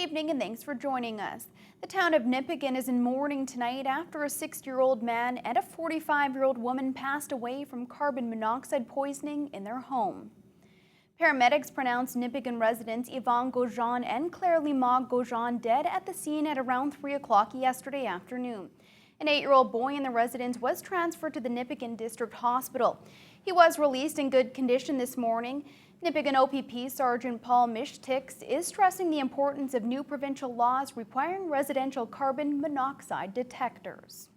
evening and thanks for joining us. The town of Nipissing is in mourning tonight after a 60-year-old man and a 45-year-old woman passed away from carbon monoxide poisoning in their home. Paramedics pronounced Nipissing residents Yvonne Gaujean and Claire Limogue Gaujean dead at the scene at around 3 o'clock yesterday afternoon. An 8-year-old boy in the residence was transferred to the Nipissing District Hospital. He was released in good condition this morning. Nipissing OPP Sergeant Paul Mishtix is stressing the importance of new provincial laws requiring residential carbon monoxide detectors.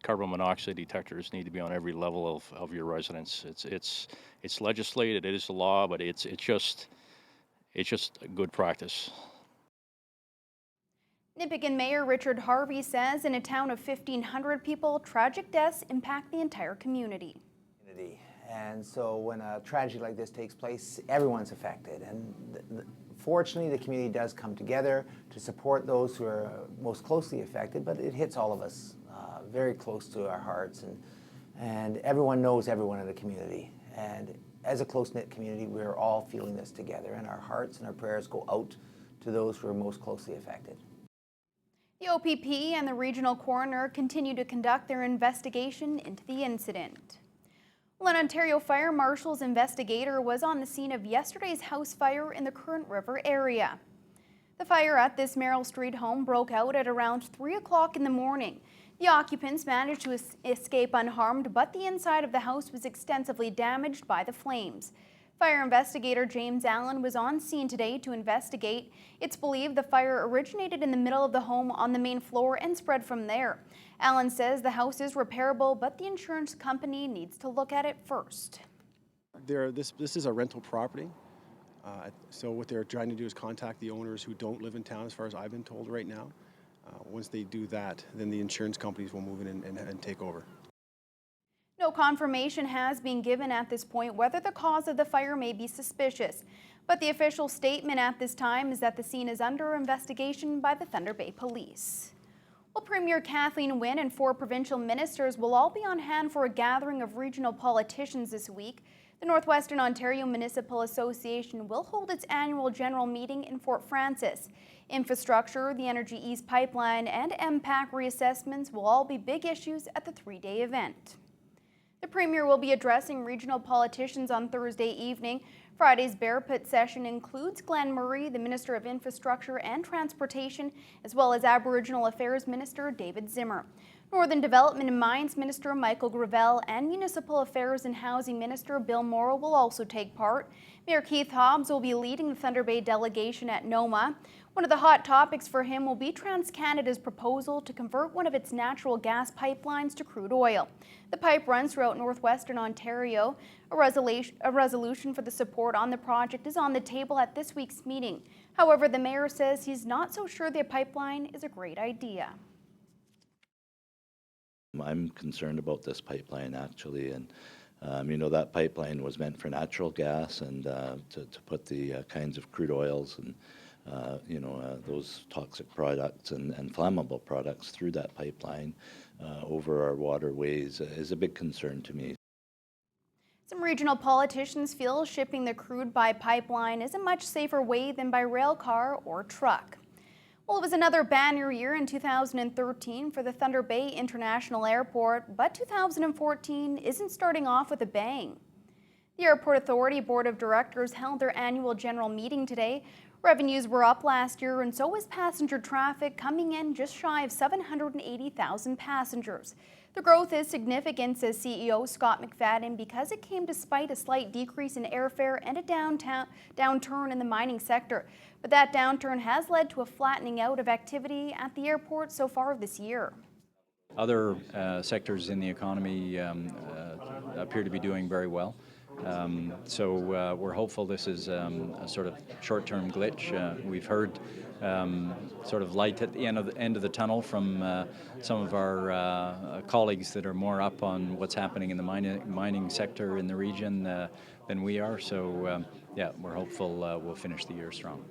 Carbon monoxide detectors need to be on every level of your residence. It's legislated, it is the law, but it's just a good practice. Nipissing Mayor Richard Harvey says in a town of 1,500 people, tragic deaths impact the entire community. And so when a tragedy like this takes place, everyone's affected. And fortunately, the community does come together to support those who are most closely affected, but it hits all of us very close to our hearts. And everyone knows everyone in the community. And as a close-knit community, we're all feeling this together, and our hearts and our prayers go out to those who are most closely affected. The OPP and the regional coroner continue to conduct their investigation into the incident. Well, an Ontario Fire Marshal's investigator was on the scene of yesterday's house fire in the Current River area. The fire at this Merrill Street home broke out at around 3 o'clock in the morning. The occupants managed to escape unharmed, but the inside of the house was extensively damaged by the flames. Fire investigator James Allen was on scene today to investigate. It's believed the fire originated in the middle of the home on the main floor and spread from there. Allen says the house is repairable, but the insurance company needs to look at it first. This is a rental property, so what they're trying to do is contact the owners who don't live in town, as far as I've been told right now. Once they do that, then the insurance companies will move in and take over. No confirmation has been given at this point whether the cause of the fire may be suspicious, but the official statement at this time is that the scene is under investigation by the Thunder Bay Police. Well, Premier Kathleen Wynne and 4 provincial ministers will all be on hand for a gathering of regional politicians this week. The Northwestern Ontario Municipal Association will hold its annual general meeting in Fort Frances. Infrastructure, the Energy East pipeline, and MPAC reassessments will all be big issues at the 3-day event. The Premier will be addressing regional politicians on Thursday evening. Friday's Bear Pit session includes Glenn Murray, the Minister of Infrastructure and Transportation, as well as Aboriginal Affairs Minister David Zimmer. Northern Development and Mines Minister Michael Gravel and Municipal Affairs and Housing Minister Bill Morrow will also take part. Mayor Keith Hobbs will be leading the Thunder Bay delegation at NOMA. One of the hot topics for him will be TransCanada's proposal to convert one of its natural gas pipelines to crude oil. The pipe runs throughout northwestern Ontario. A resolution for the support on the project is on the table at this week's meeting. However, the mayor says he's not so sure the pipeline is a great idea. I'm concerned about this pipeline actually, and that pipeline was meant for natural gas and to put the kinds of crude oils and those toxic products and flammable products through that pipeline over our waterways is a big concern to me. Some regional politicians feel shipping the crude by pipeline is a much safer way than by rail car or truck. Well, it was another banner year in 2013 for the Thunder Bay International Airport, but 2014 isn't starting off with a bang. The Airport Authority Board of Directors held their annual general meeting today. Revenues were up last year, and so was passenger traffic, coming in just shy of 780,000 passengers. The growth is significant, says CEO Scott McFadden, because it came despite a slight decrease in airfare and a downturn in the mining sector. But that downturn has led to a flattening out of activity at the airport so far this year. Other sectors in the economy appear to be doing very well. So we're hopeful this is a sort of short-term glitch. We've heard sort of light at the end of the tunnel from some of our colleagues that are more up on what's happening in the mining sector in the region than we are. So yeah, we're hopeful we'll finish the year strong.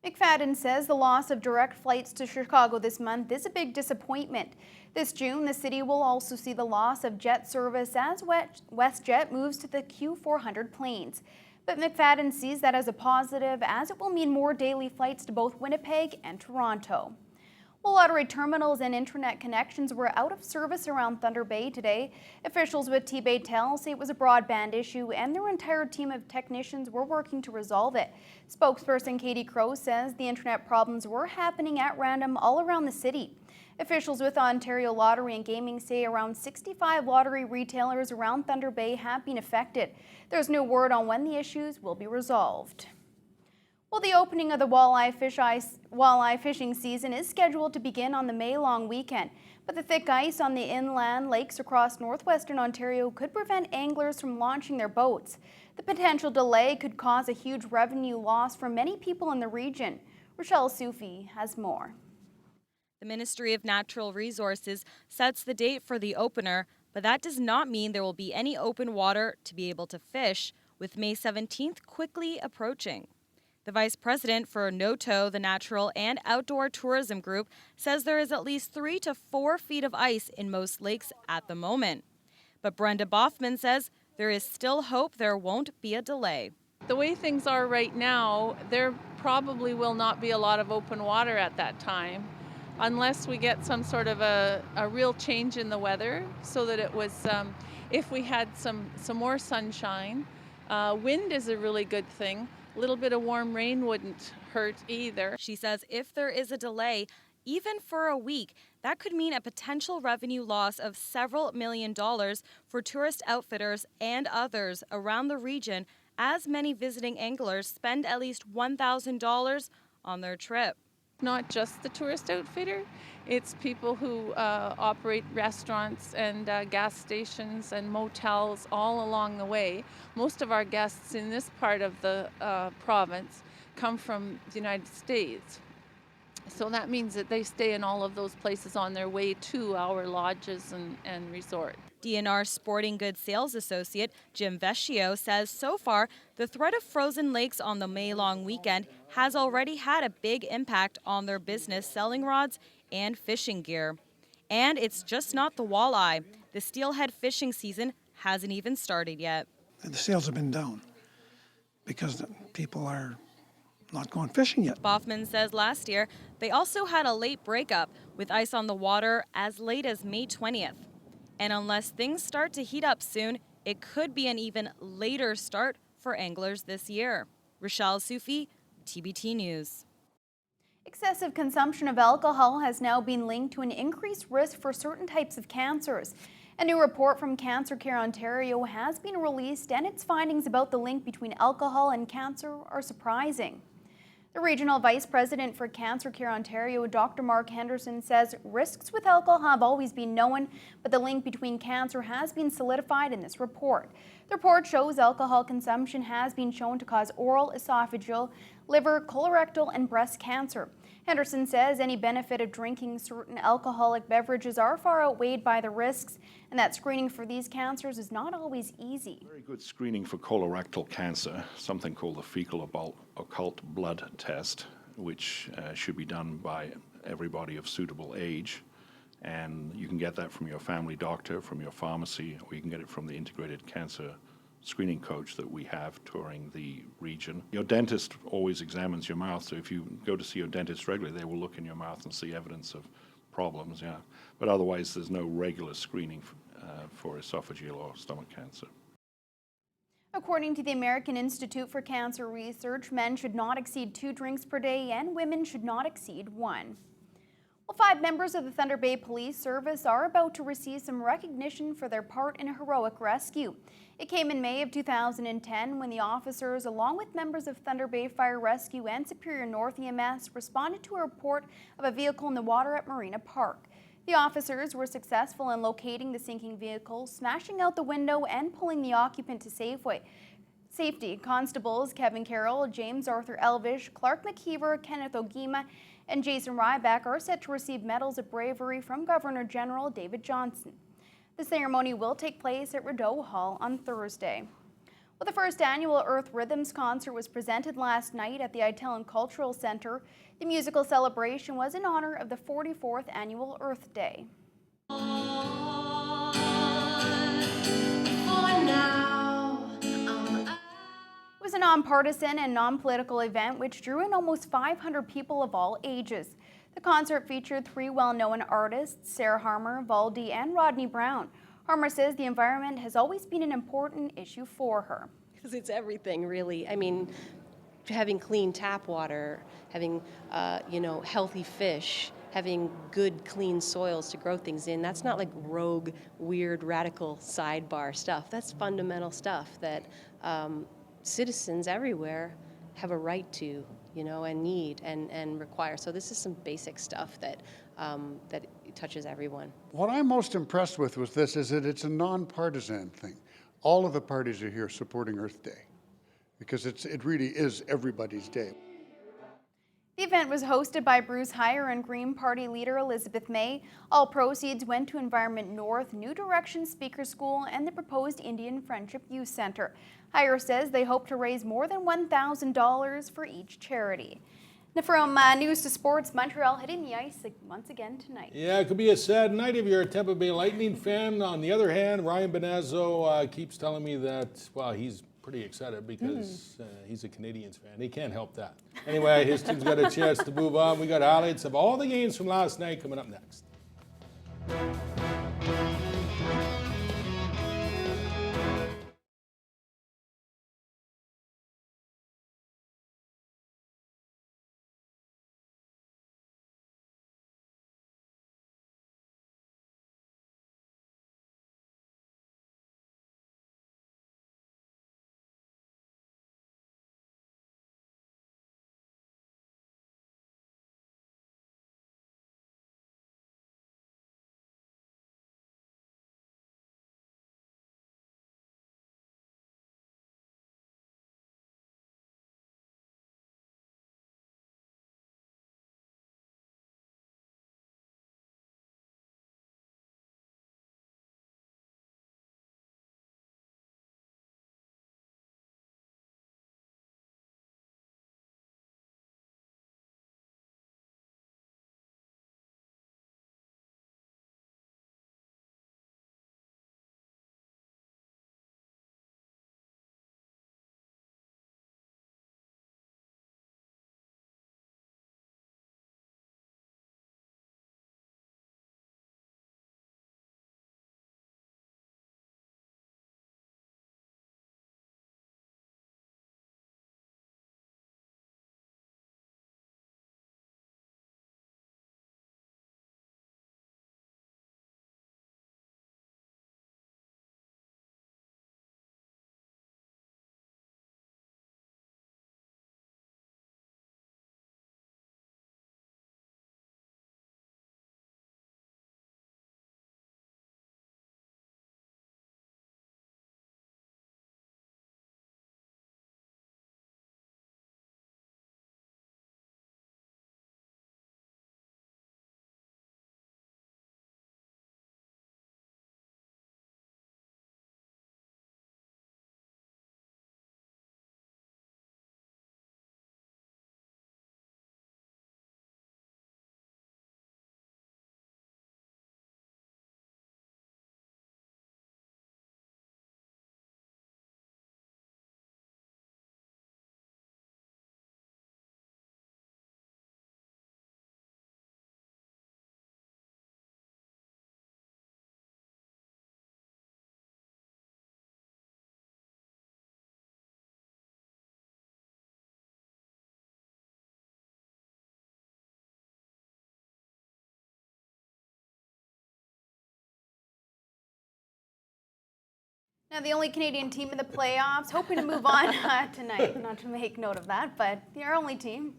McFadden says the loss of direct flights to Chicago this month is a big disappointment. This June, the city will also see the loss of jet service as WestJet moves to the Q400 planes. But McFadden sees that as a positive, as it will mean more daily flights to both Winnipeg and Toronto. Well, lottery terminals and internet connections were out of service around Thunder Bay today. Officials with TBT say it was a broadband issue and their entire team of technicians were working to resolve it. Spokesperson Katie Crow says the internet problems were happening at random all around the city. Officials with Ontario Lottery and Gaming say around 65 lottery retailers around Thunder Bay have been affected. There's no word on when the issues will be resolved. Well, the opening of the walleye fishing season is scheduled to begin on the May long weekend, but the thick ice on the inland lakes across northwestern Ontario could prevent anglers from launching their boats. The potential delay could cause a huge revenue loss for many people in the region. Rochelle Sufi has more. The Ministry of Natural Resources sets the date for the opener, but that does not mean there will be any open water to be able to fish, with May 17th quickly approaching. The vice president for NOTO, the Natural and Outdoor Tourism Group, says there is at least 3 to 4 feet of ice in most lakes at the moment. But Brenda Boffman says there is still hope there won't be a delay. The way things are right now, there probably will not be a lot of open water at that time unless we get some sort of a real change in the weather, so that it was, if we had some more sunshine. Wind is a really good thing. A little bit of warm rain wouldn't hurt either. She says if there is a delay, even for a week, that could mean a potential revenue loss of several $1 million for tourist outfitters and others around the region, as many visiting anglers spend at least $1,000 on their trip. Not just the tourist outfitter, it's people who operate restaurants and gas stations and motels all along the way. Most of our guests in this part of the province come from the United States. So that means that they stay in all of those places on their way to our lodges and resort. DNR Sporting Goods Sales Associate Jim Vecchio says so far the threat of frozen lakes on the May long weekend has already had a big impact on their business selling rods and fishing gear. And it's just not the walleye. The steelhead fishing season hasn't even started yet. The sales have been down because people are not going fishing yet. Boffman says last year they also had a late breakup with ice on the water as late as May 20th. And unless things start to heat up soon, it could be an even later start for anglers this year. Rochelle Sufi, TBT News. Excessive consumption of alcohol has now been linked to an increased risk for certain types of cancers. A new report from Cancer Care Ontario has been released, and its findings about the link between alcohol and cancer are surprising. The Regional Vice President for Cancer Care Ontario, Dr. Mark Henderson, says risks with alcohol have always been known, but the link between cancer has been solidified in this report. The report shows alcohol consumption has been shown to cause oral, esophageal, liver, colorectal, and breast cancer. Henderson says any benefit of drinking certain alcoholic beverages are far outweighed by the risks, and that screening for these cancers is not always easy. Very good screening for colorectal cancer, something called the fecal occult blood test, which should be done by everybody of suitable age. And you can get that from your family doctor, from your pharmacy, or you can get it from the integrated cancer screening coach that we have touring the region. Your dentist always examines your mouth, so if you go to see your dentist regularly, they will look in your mouth and see evidence of problems, yeah. But otherwise, there's no regular screening for esophageal or stomach cancer. According to the American Institute for Cancer Research, men should not exceed 2 drinks per day and women should not exceed 1. Well, 5 members of the Thunder Bay Police Service are about to receive some recognition for their part in a heroic rescue. It came in May of 2010 when the officers, along with members of Thunder Bay Fire Rescue and Superior North EMS, responded to a report of a vehicle in the water at Marina Park. The officers were successful in locating the sinking vehicle, smashing out the window, and pulling the occupant to safety. Constables Kevin Carroll, James Arthur Elvish, Clark McKeever, Kenneth Ogima, and Jason Ryback are set to receive medals of bravery from Governor General David Johnston. The ceremony will take place at Rideau Hall on Thursday. Well, the first annual Earth Rhythms concert was presented last night at the Itellan Cultural Center. The musical celebration was in honor of the 44th annual Earth Day. It was a nonpartisan and non-political event which drew in almost 500 people of all ages. The concert featured 3 well-known artists, Sarah Harmer, Valdy, and Rodney Brown. Harmer says the environment has always been an important issue for her. Because it's everything, really. I mean, having clean tap water, having, healthy fish, having good, clean soils to grow things in, that's not like rogue, weird, radical sidebar stuff. That's fundamental stuff that citizens everywhere have a right to, and need and require. So this is some basic stuff that touches everyone. What I'm most impressed with this is that it's a nonpartisan thing. All of the parties are here supporting Earth Day because it really is everybody's day. The event was hosted by Bruce Heyer and Green Party leader Elizabeth May. All proceeds went to Environment North, New Direction Speaker School, and the proposed Indian Friendship Youth Center. Heyer says they hope to raise more than $1,000 for each charity. Now from news to sports, Montreal hitting the ice once again tonight. Yeah, it could be a sad night if you're a Tampa Bay Lightning fan. On the other hand, Ryan Benazzo keeps telling me that, well, he's pretty excited because he's a Canadiens fan. He can't help that. Anyway, his team's got a chance to move on. We got highlights of all the games from last night coming up next. Now, the only Canadian team in the playoffs, hoping to move on tonight. Not to make note of that, but our only team.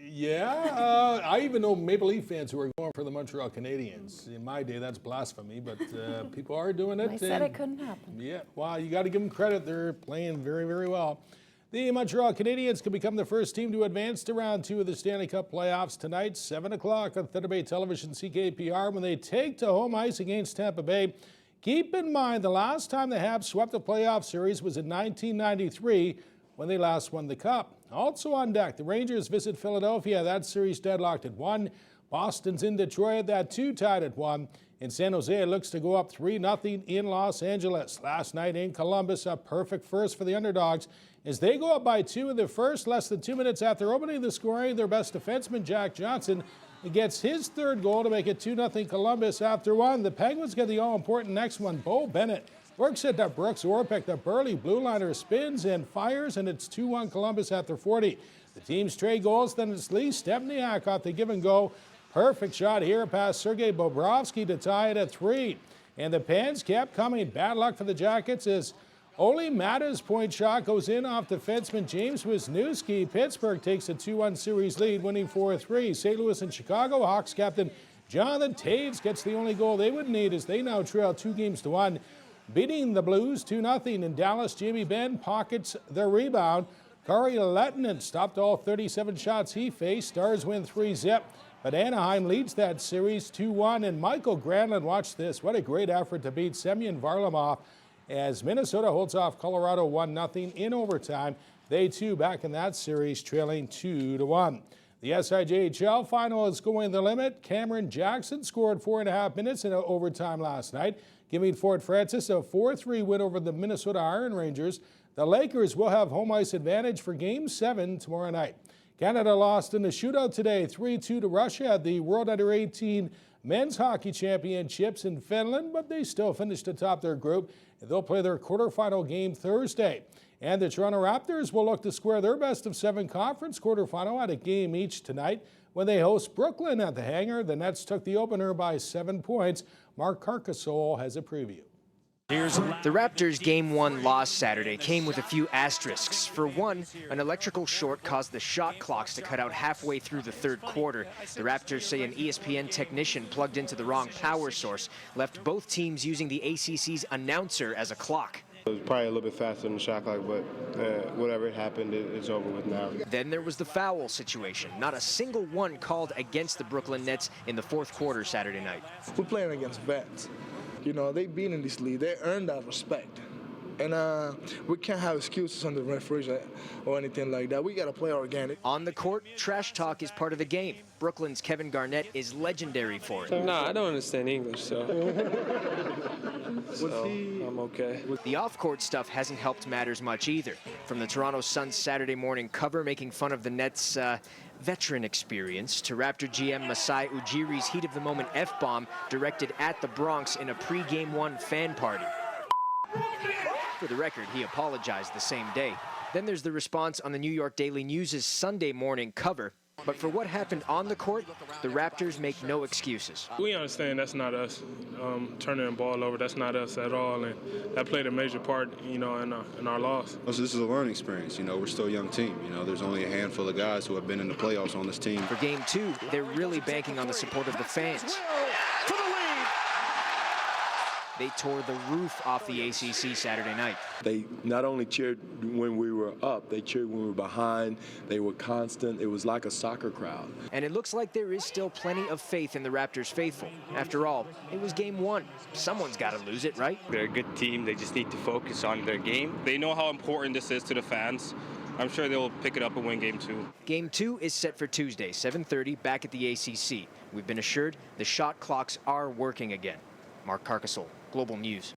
Yeah, I even know Maple Leaf fans who are going for the Montreal Canadiens. In my day, that's blasphemy, but people are doing it. I said it couldn't happen. Yeah, well, you got to give them credit. They're playing very, very well. The Montreal Canadiens could become the first team to advance to round 2 of the Stanley Cup playoffs tonight, 7 o'clock on Thunder Bay Television CKPR when they take to home ice against Tampa Bay. Keep in mind, the last time the Habs swept the playoff series was in 1993 when they last won the Cup. Also on deck, the Rangers visit Philadelphia. That series deadlocked at 1. Boston's in Detroit. That 2 tied at 1. In San Jose, it looks to go up 3-0 in Los Angeles. Last night in Columbus, a perfect first for the underdogs. as they go up by 2 in the first. Less than 2 minutes after opening the scoring, their best defenseman, Jack Johnson, gets his third goal to make it 2-0 Columbus after 1. The Penguins get the all-important next one. Bo Bennett works it to Brooks Orpik. The burly blue liner spins and fires, and it's 2-1 Columbus after 40. The team's trade goals, then it's Lee Stepniak off the give and go. Perfect shot here past Sergei Bobrovsky to tie it at 3. And the Pens kept coming. Bad luck for the Jackets as Oli Mata's point shot goes in off defenseman James Wisniewski. Pittsburgh takes a 2-1 series lead, winning 4-3. St. Louis and Chicago. Hawks captain Jonathan Toews gets the only goal they would need as they now trail 2-1, beating the Blues 2-0. In Dallas, Jamie Benn pockets the rebound. Kari Lehtinen stopped all 37 shots he faced. Stars win 3-0. But Anaheim leads that series 2-1. And Michael Granlund, watch this. What a great effort to beat Semyon Varlamov as Minnesota holds off Colorado 1-0 in overtime. They too back in that series trailing 2-1. The SIJHL final is going the limit. Cameron Jackson scored 4.5 minutes in overtime last night, giving Fort Francis a 4-3 win over the Minnesota Iron Rangers. The Lakers will have home ice advantage for Game 7 tomorrow night. Canada lost in the shootout today, 3-2 to Russia at the World Under-18 Men's Hockey Championships in Finland, but they still finished atop their group. They'll play their quarterfinal game Thursday. And the Toronto Raptors will look to square their best-of-7 conference quarterfinal at a game each tonight when they host Brooklyn at the Hangar. The Nets took the opener by 7 points. Mark Carcassole has a preview. The Raptors' Game 1 loss Saturday came with a few asterisks. For one, an electrical short caused the shot clocks to cut out halfway through the third quarter. The Raptors say an ESPN technician plugged into the wrong power source left both teams using the ACC's announcer as a clock. It was probably a little bit faster than the shot clock, but whatever happened, it's over with now. Then there was the foul situation. Not a single one called against the Brooklyn Nets in the fourth quarter Saturday night. We're playing against vets. You know, they've been in this league. They earned that respect. And we can't have excuses on the referees or anything like that. We got to play organic. On the court, trash talk is part of the game. Brooklyn's Kevin Garnett is legendary for it. No, I don't understand English, so I'm okay. The off-court stuff hasn't helped matters much either. From the Toronto Sun's Saturday morning cover making fun of the Nets' veteran experience to Raptor GM Masai Ujiri's heat-of-the-moment F-bomb directed at the Bronx in a pre-Game 1 fan party. For the record, he apologized the same day. Then there's the response on the New York Daily News' Sunday morning cover. But for what happened on the court, the Raptors make no excuses. We understand that's not us. Turning the ball over, that's not us at all. And that played a major part, you know, in our loss. So this is a learning experience. You know, we're still a young team. You know, there's only a handful of guys who have been in the playoffs on this team. For Game 2, they're really banking on the support of the fans. They tore the roof off the ACC Saturday night. They not only cheered when we were up, they cheered when we were behind. They were constant. It was like a soccer crowd. And it looks like there is still plenty of faith in the Raptors faithful. After all, it was Game 1. Someone's got to lose it, right? They're a good team. They just need to focus on their game. They know how important this is to the fans. I'm sure they'll pick it up and win Game 2. Game 2 is set for Tuesday, 7:30, back at the ACC. We've been assured the shot clocks are working again. Mark Carcassole, Global News.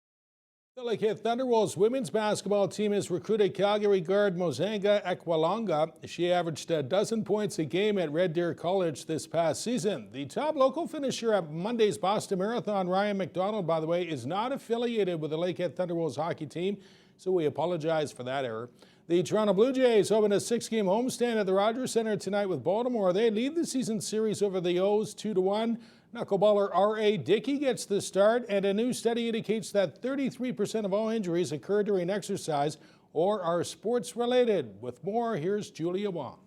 The Lakehead Thunderwolves women's basketball team has recruited Calgary guard Mozanga Ekwalonga. She averaged 12 points a game at Red Deer College this past season. The top local finisher at Monday's Boston Marathon, Ryan McDonald, by the way, is not affiliated with the Lakehead Thunderwolves hockey team, so we apologize for that error. The Toronto Blue Jays open a 6-game homestand at the Rogers Centre tonight with Baltimore. They lead the season series over the O's 2-1. Knuckleballer R.A. Dickey gets the start, and a new study indicates that 33% of all injuries occur during exercise or are sports-related. With more, here's Julia Wong.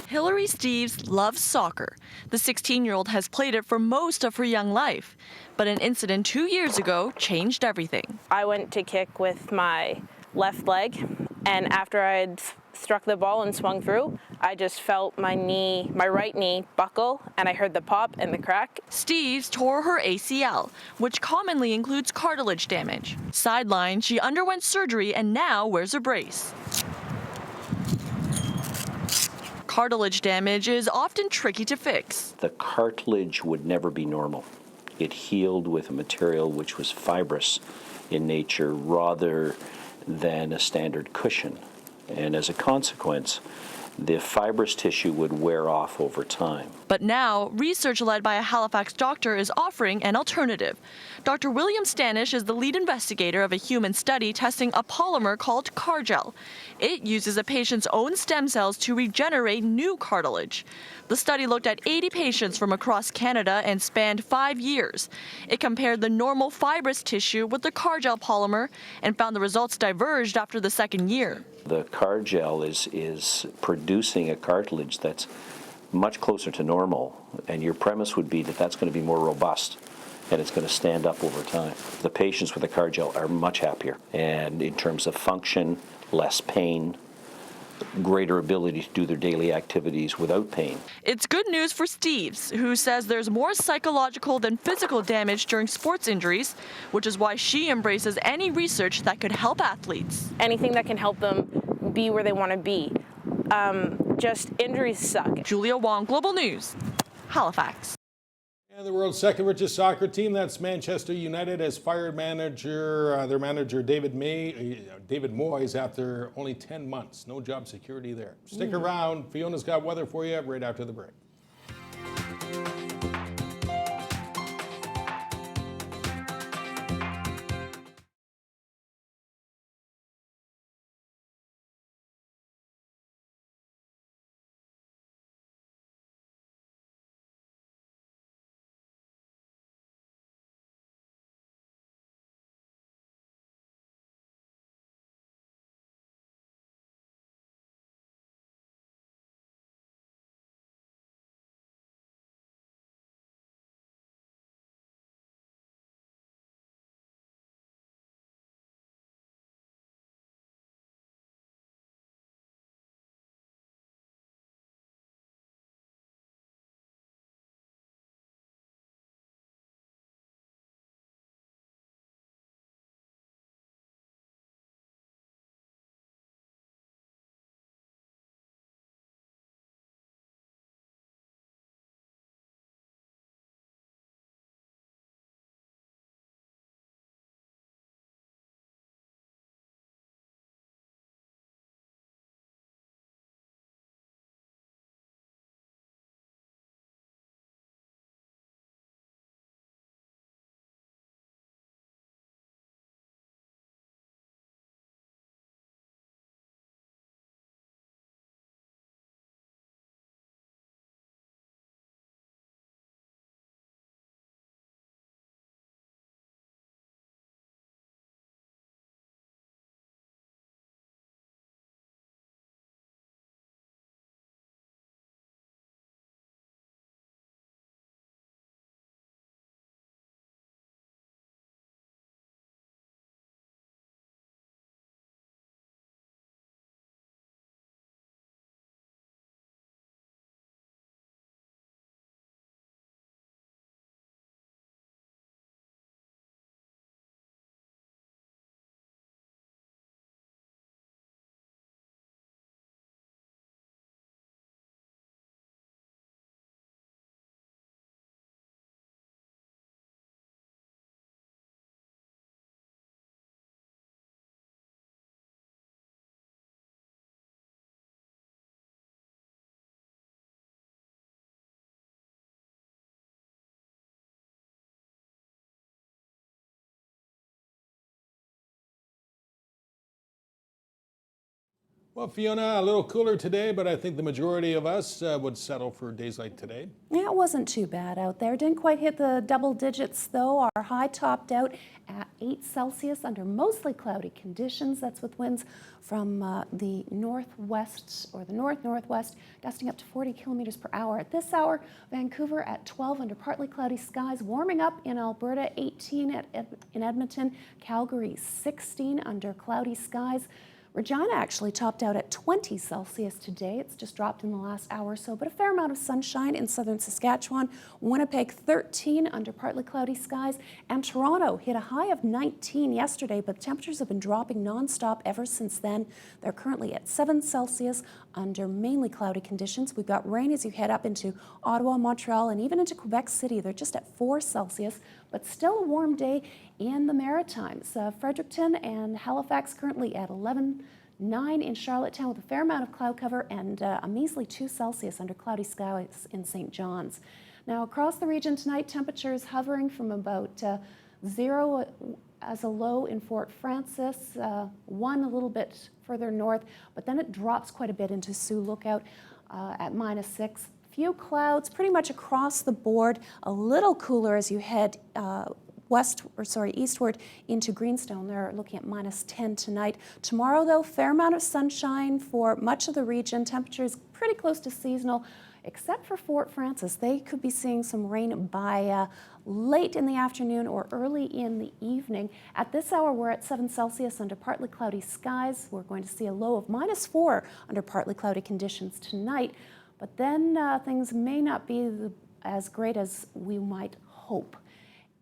Hillary Steves loves soccer. The 16-year-old has played it for most of her young life, but an incident 2 years ago changed everything. I went to kick with my left leg, and after I had struck the ball and swung through, I just felt my right knee buckle, and I heard the pop and the crack. Steves tore her ACL, which commonly includes cartilage damage. Sidelined, she underwent surgery and now wears a brace. Cartilage damage is often tricky to fix. The cartilage would never be normal. It healed with a material which was fibrous in nature rather than a standard cushion. And as a consequence, the fibrous tissue would wear off over time. But now, research led by a Halifax doctor is offering an alternative. Dr. William Stanish is the lead investigator of a human study testing a polymer called Cargel. It uses a patient's own stem cells to regenerate new cartilage. The study looked at 80 patients from across Canada and spanned 5 years. It compared the normal fibrous tissue with the Cargel polymer and found the results diverged after the second year. The Cargel is producing a cartilage that's much closer to normal, and your premise would be that that's going to be more robust and it's going to stand up over time. The patients with the Cargel are much happier, and in terms of function, less pain, greater ability to do their daily activities without pain. It's good news for Steves, who says there's more psychological than physical damage during sports injuries, which is why she embraces any research that could help athletes. Anything that can help them be where they want to be. Just injuries suck. Julia Wong, Global News, Halifax. And the world's second richest soccer team, that's Manchester United, has fired their manager David Moyes after only 10 months. No job security there. Stick around. Fiona's got weather for you right after the break. Well, Fiona, a little cooler today, but I think the majority of us would settle for days like today. Yeah, it wasn't too bad out there. Didn't quite hit the double digits, though. Our high topped out at 8 Celsius under mostly cloudy conditions. That's with winds from the northwest or the north-northwest, gusting up to 40 kilometers per hour. At this hour, Vancouver at 12 under partly cloudy skies. Warming up in Alberta, 18 in Edmonton. Calgary, 16 under cloudy skies. Regina actually topped out at 20 Celsius today. It's just dropped in the last hour or so, but a fair amount of sunshine in southern Saskatchewan. Winnipeg, 13 under partly cloudy skies. And Toronto hit a high of 19 yesterday, but temperatures have been dropping nonstop ever since then. They're currently at 7 Celsius under mainly cloudy conditions. We've got rain as you head up into Ottawa, Montreal, and even into Quebec City. They're just at 4 Celsius. but still a warm day in the Maritimes. Fredericton and Halifax currently at 11, 9 in Charlottetown with a fair amount of cloud cover, and a measly 2 Celsius under cloudy skies in St. John's. Now across the region tonight, temperatures hovering from about 0 as a low in Fort Frances, 1 a little bit further north, but then it drops quite a bit into Sioux Lookout at -6. Few clouds pretty much across the board, a little cooler as you head eastward into Greenstone. They're looking at -10 tonight. Tomorrow, though, fair amount of sunshine for much of the region. Temperatures pretty close to seasonal, except for Fort Frances. They could be seeing some rain by late in the afternoon or early in the evening. At this hour, we're at 7 Celsius under partly cloudy skies. We're going to see a low of -4 under partly cloudy conditions tonight. But then things may not be as great as we might hope.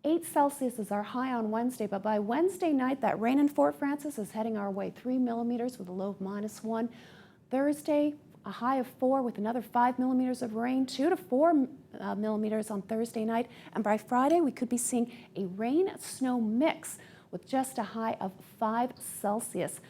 8 Celsius is our high on Wednesday, but by Wednesday night, that rain in Fort Frances is heading our way, 3 millimeters with a low of -1. Thursday, a high of 4 with another 5 millimeters of rain, 2 to 4 millimeters on Thursday night. And by Friday, we could be seeing a rain-snow mix with just a high of 5 Celsius.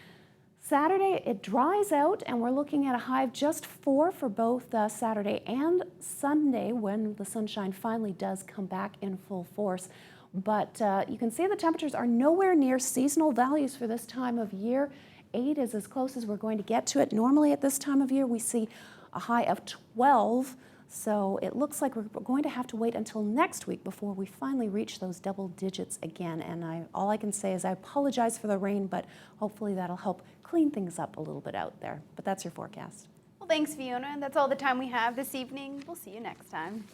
Saturday, it dries out, and we're looking at a high of just 4 for both Saturday and Sunday when the sunshine finally does come back in full force. But you can see the temperatures are nowhere near seasonal values for this time of year. 8 is as close as we're going to get to it. Normally at this time of year, we see a high of 12. So it looks like we're going to have to wait until next week before we finally reach those double digits again. And all I can say is I apologize for the rain, but hopefully that'll help clean things up a little bit out there. But that's your forecast. Well, thanks, Fiona. That's all the time we have this evening. We'll see you next time.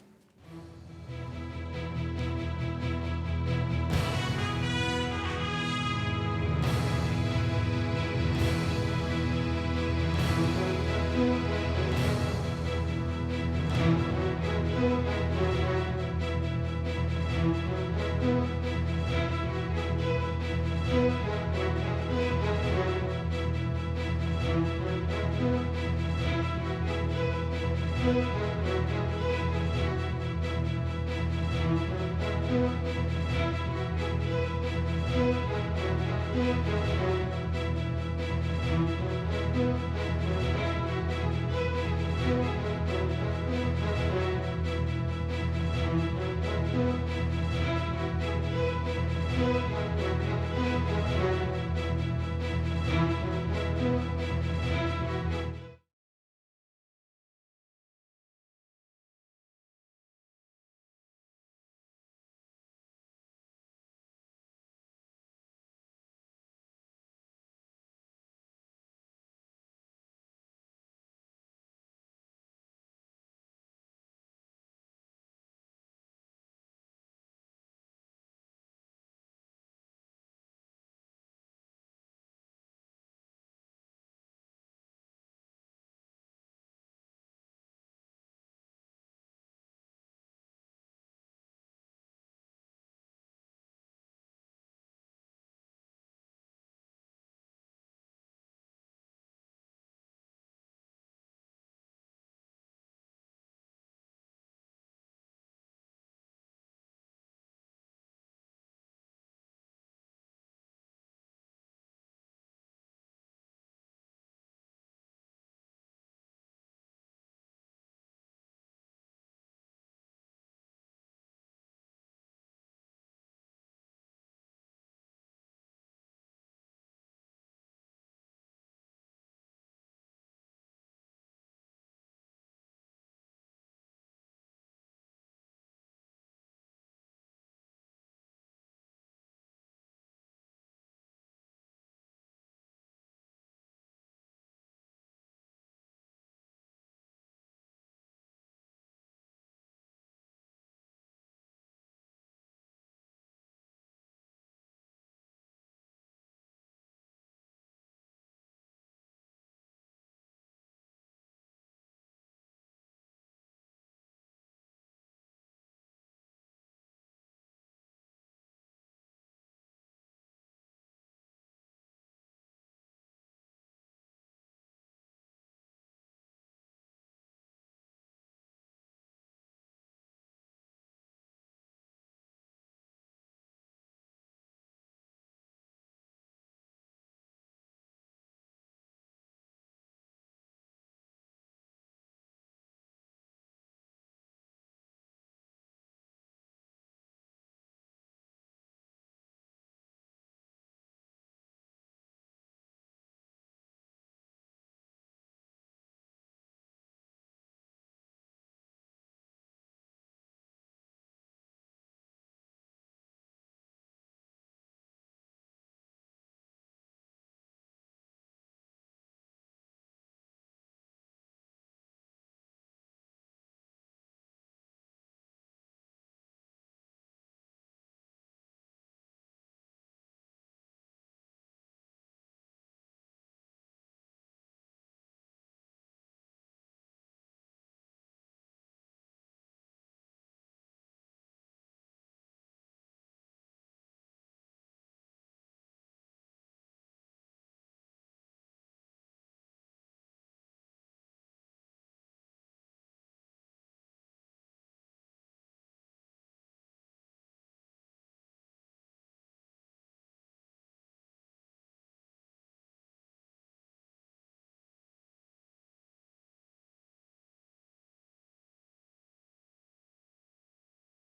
Thank you.